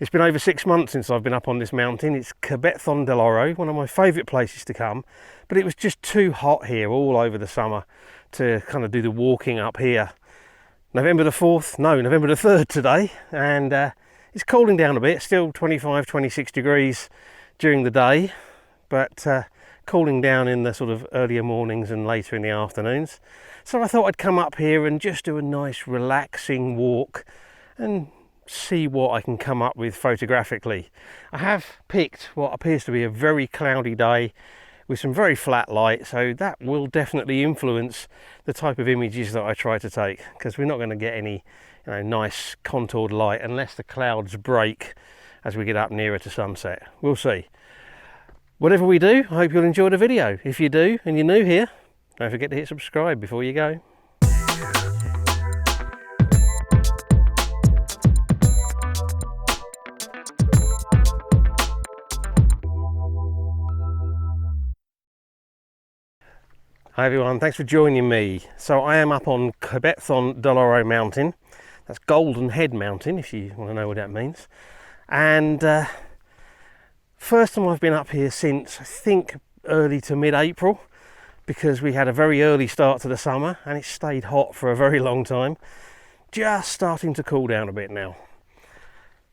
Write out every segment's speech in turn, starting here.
It's been over 6 months since I've been up on this mountain. It's Cabezón del Oro, one of my favourite places to come, but it was just too hot here all over the summer to kind of do the walking up here. November the 3rd today, and it's cooling down a bit, still 25, 26 degrees during the day, but cooling down in the sort of earlier mornings and later in the afternoons. So I thought I'd come up here and just do a nice relaxing walk and see what I can come up with photographically. I have picked what appears to be a very cloudy day with some very flat light, so that will definitely influence the type of images that I try to take, because we're not going to get any nice contoured light unless the clouds break as we get up nearer to sunset. We'll see. Whatever we do, I hope you'll enjoy the video. If you do and you're new here, don't forget to hit subscribe before you go. Hi everyone, thanks for joining me. So I am up on Cabezón del Oro mountain. That's Golden Head Mountain, if you want to know what that means. And first time I've been up here since, I think, early to mid-April, because we had a very early start to the summer and it stayed hot for a very long time. Just starting to cool down a bit now.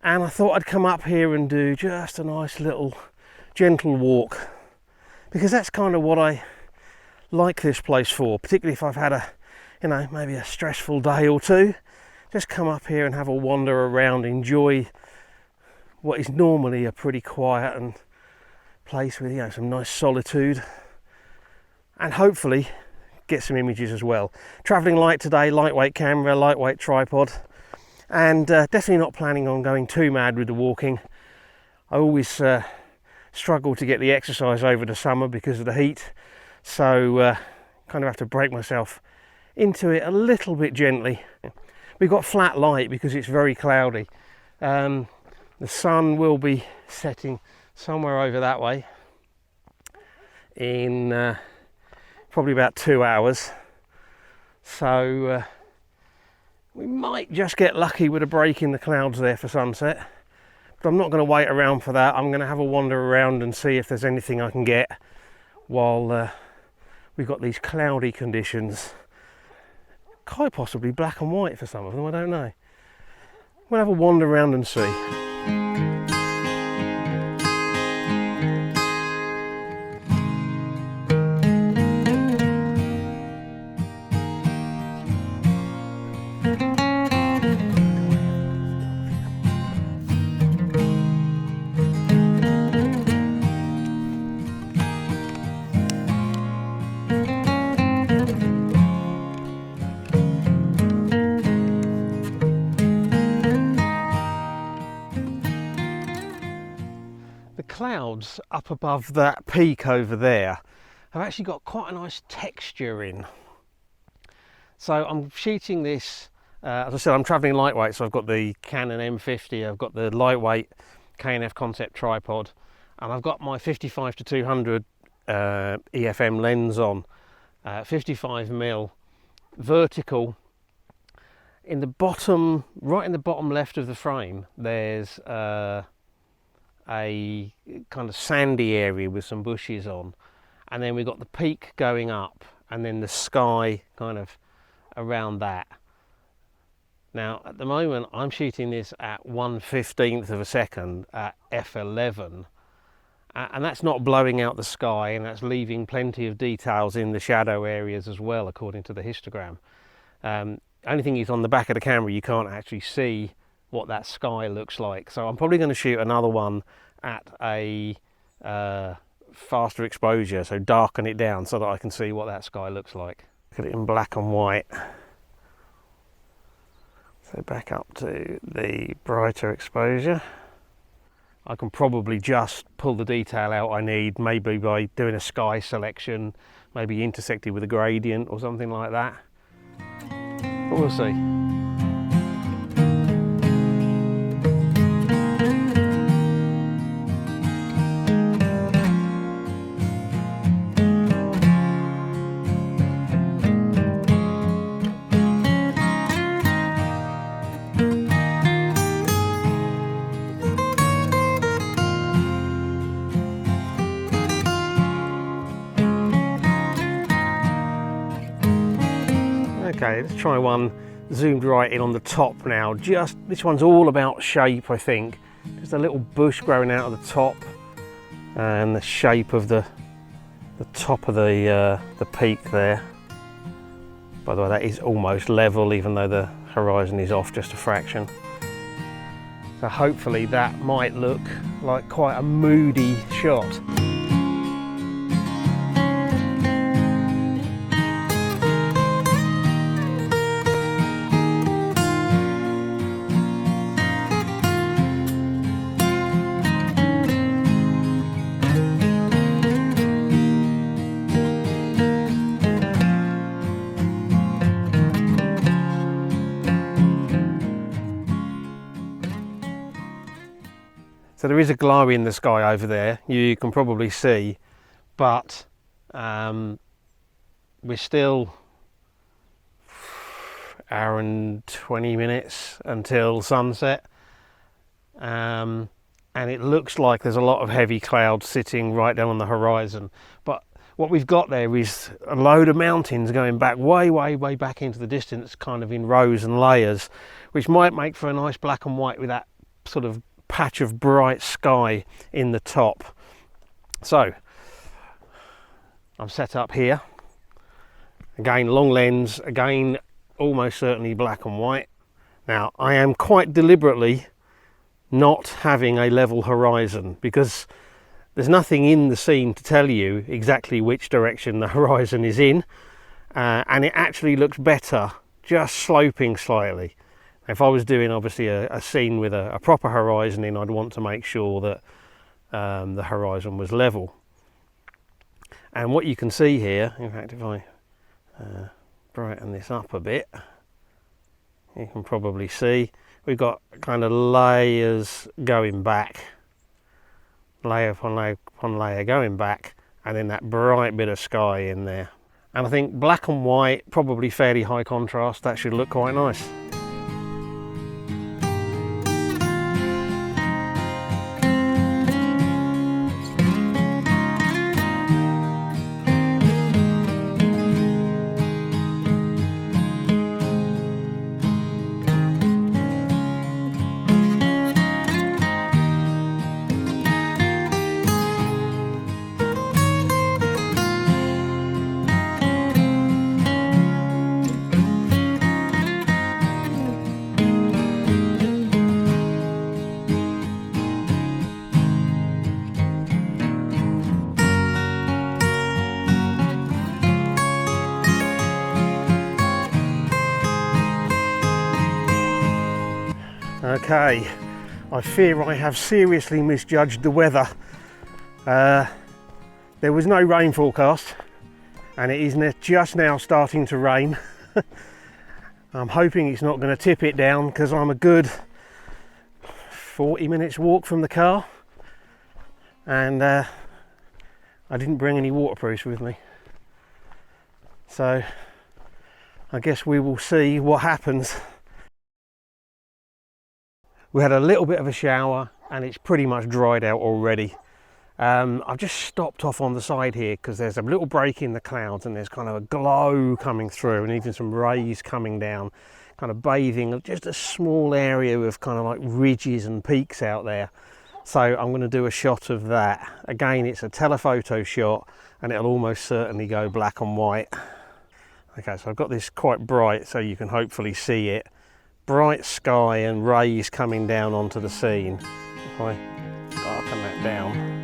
And I thought I'd come up here and do just a nice little gentle walk, because that's kind of what I like this place for, particularly if I've had a, maybe a stressful day or two. Just come up here and have a wander around, enjoy what is normally a pretty quiet and place with some nice solitude, and hopefully get some images as well. Travelling light today, lightweight camera, lightweight tripod, and definitely not planning on going too mad with the walking. I always struggle to get the exercise over the summer because of the heat, so kind of have to break myself into it a little bit gently. We've got flat light because it's very cloudy. The sun will be setting somewhere over that way in probably about 2 hours. So we might just get lucky with a break in the clouds there for sunset. But I'm not going to wait around for that. I'm going to have a wander around and see if there's anything I can get while we've got these cloudy conditions. Quite possibly black and white for some of them, I don't know. We'll have a wander around and see. Clouds up above that peak over there have actually got quite a nice texture in. So I'm shooting this, as I said, I'm travelling lightweight, so I've got the Canon M50, I've got the lightweight K&F concept tripod, and I've got my 55-200 EFM lens on, 55mm vertical. In the bottom, right in the bottom left of the frame, there's a kind of sandy area with some bushes on, and then we've got the peak going up and then the sky kind of around that. Now at the moment I'm shooting this at 1/15 of a second at f11, and that's not blowing out the sky, and that's leaving plenty of details in the shadow areas as well, according to the histogram. Only thing is, on the back of the camera you can't actually see what that sky looks like, so I'm probably going to shoot another one at a faster exposure, so darken it down so that I can see what that sky looks like. Look at it in black and white. So back up to the brighter exposure. I can probably just pull the detail out I need, maybe by doing a sky selection, maybe intersected with a gradient or something like that, but we'll see. Okay, let's try one zoomed right in on the top now. Just this one's all about shape, I think. Just a little bush growing out of the top, and the shape of the top of the peak there. By the way, that is almost level, even though the horizon is off just a fraction. So hopefully that might look like quite a moody shot. So there is a glow in the sky over there, you can probably see, but we're still hour and 20 minutes until sunset, and it looks like there's a lot of heavy clouds sitting right down on the horizon. But what we've got there is a load of mountains going back way back into the distance, kind of in rows and layers, which might make for a nice black and white with that sort of patch of bright sky in the top. So I'm set up here again, long lens, again almost certainly black and white. Now I am quite deliberately not having a level horizon because there's nothing in the scene to tell you exactly which direction the horizon is in, and it actually looks better just sloping slightly. If I was doing obviously a scene with a proper horizon in, I'd want to make sure that the horizon was level. And what you can see here, in fact if I brighten this up a bit, you can probably see we've got kind of layers going back, layer upon layer upon layer going back, and then that bright bit of sky in there. And I think black and white, probably fairly high contrast, that should look quite nice. Okay, I fear I have seriously misjudged the weather. There was no rain forecast, and it is just now starting to rain. I'm hoping it's not going to tip it down because I'm a good 40 minutes walk from the car, and I didn't bring any waterproofs with me. So I guess we will see what happens. We had a little bit of a shower and it's pretty much dried out already. I've just stopped off on the side here because there's a little break in the clouds and there's kind of a glow coming through and even some rays coming down, kind of bathing just a small area of kind of like ridges and peaks out there. So I'm going to do a shot of that. Again, it's a telephoto shot and it'll almost certainly go black and white. Okay, so I've got this quite bright so you can hopefully see it. Bright sky and rays coming down onto the scene. If I darken that down.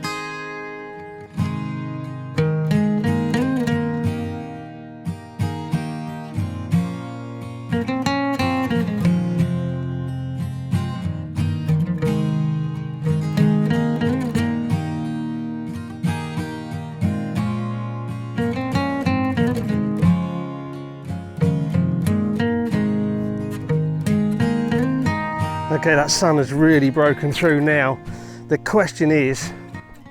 Okay, that sun has really broken through now. The question is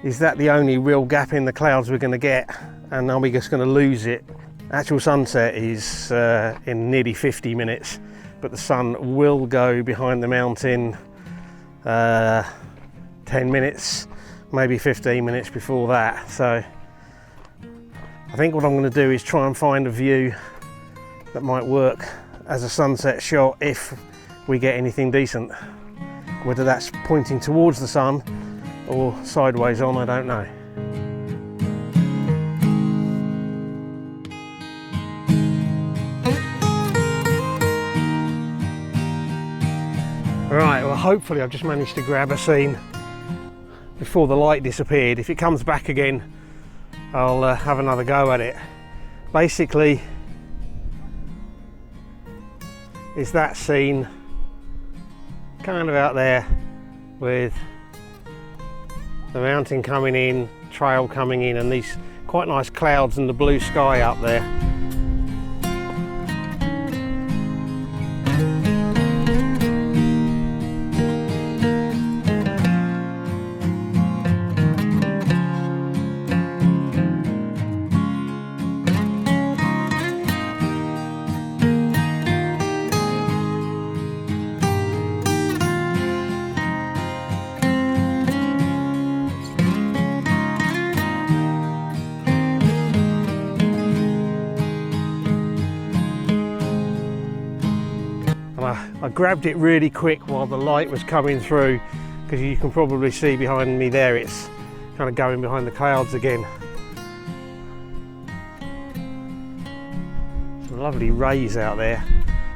that the only real gap in the clouds we're going to get, and are we just going to lose it? Actual sunset is in nearly 50 minutes, but the sun will go behind the mountain 10 minutes, maybe 15 minutes before that. So I think what I'm going to do is try and find a view that might work as a sunset shot if we get anything decent. Whether that's pointing towards the sun or sideways on, I don't know. Right, well hopefully I've just managed to grab a scene before the light disappeared. If it comes back again, I'll have another go at it. Basically, it's that scene kind of out there with the mountain coming in, trail coming in, and these quite nice clouds and the blue sky up there. I grabbed it really quick while the light was coming through, because you can probably see behind me there it's kind of going behind the clouds again. Some lovely rays out there.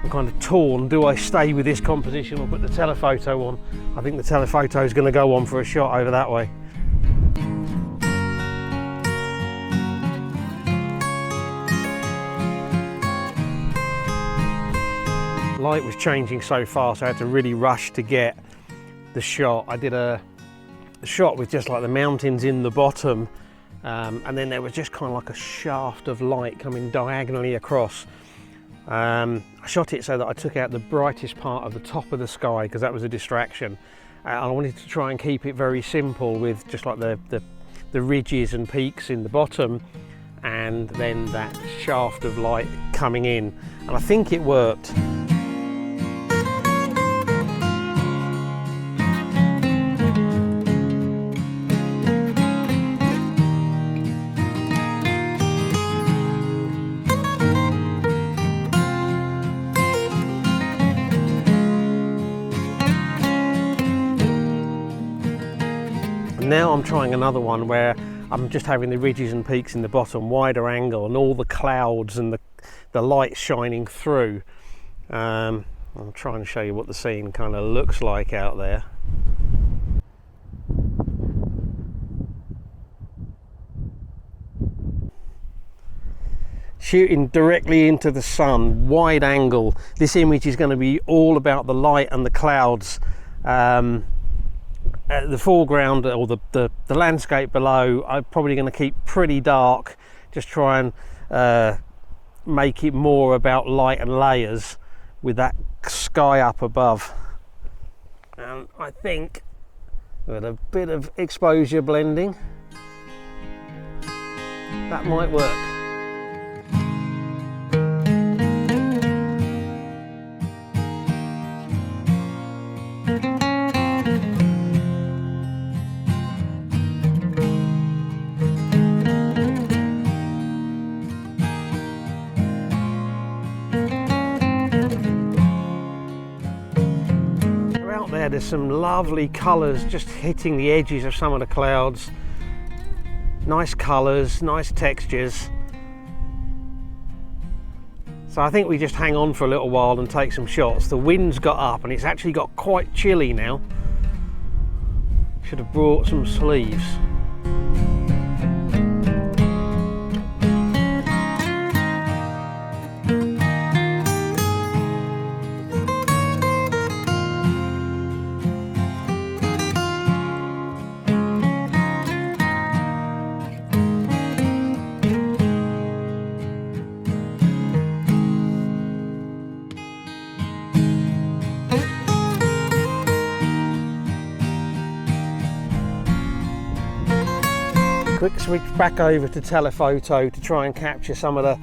I'm kind of torn. Do I stay with this composition or put the telephoto on? I think the telephoto is going to go on for a shot over that way. Light was changing so fast I had to really rush to get the shot. I did a shot with just like the mountains in the bottom, and then there was just kind of like a shaft of light coming diagonally across. I shot it so that I took out the brightest part of the top of the sky because that was a distraction. I wanted to try and keep it very simple with just like the ridges and peaks in the bottom and then that shaft of light coming in, and I think it worked. Now I'm trying another one where I'm just having the ridges and peaks in the bottom, wider angle, and all the clouds and the light shining through. I'll try and show you what the scene kind of looks like out there. Shooting directly into the sun, wide angle. This image is going to be all about the light and the clouds. The foreground or the landscape below, I'm probably going to keep pretty dark, just try and make it more about light and layers with that sky up above. And I think with a bit of exposure blending, that might work. There's some lovely colours just hitting the edges of some of the clouds. Nice colours, nice textures. So I think we just hang on for a little while and take some shots. The wind's got up and it's actually got quite chilly now. Should have brought some sleeves. Quick switch back over to telephoto to try and capture some of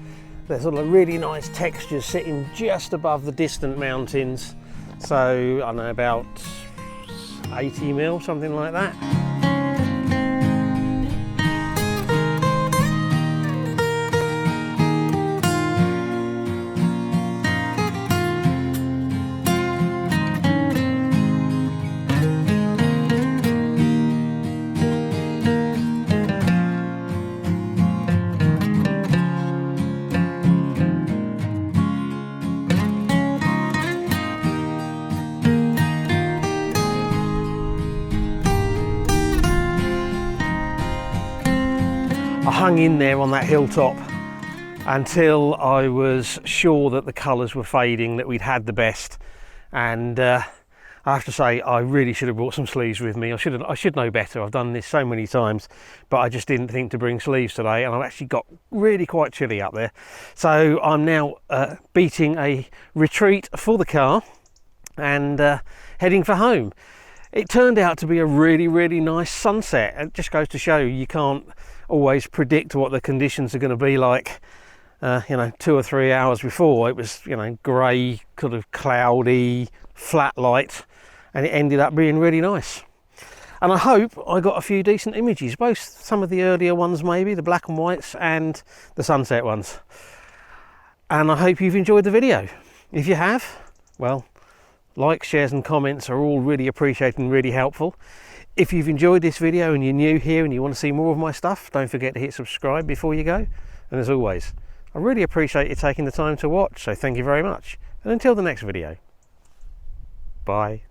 the sort of really nice textures sitting just above the distant mountains. So I don't know, about 80 mil, something like that. hung in there on that hilltop until I was sure that the colours were fading, that we'd had the best. And I have to say, I really should have brought some sleeves with me. I should know better. I've done this so many times, but I just didn't think to bring sleeves today, and I've actually got really quite chilly up there. So I'm now beating a retreat for the car and heading for home. It turned out to be a really, really nice sunset. It just goes to show you can't always predict what the conditions are going to be like. 2 or 3 hours before, it was, grey, sort of cloudy, flat light, and it ended up being really nice. And I hope I got a few decent images, both some of the earlier ones, maybe the black and whites, and the sunset ones. And I hope you've enjoyed the video. If you have, well, likes, shares and comments are all really appreciated and really helpful. If you've enjoyed this video and you're new here and you want to see more of my stuff, don't forget to hit subscribe before you go. And as always, I really appreciate you taking the time to watch, so thank you very much. And until the next video, bye.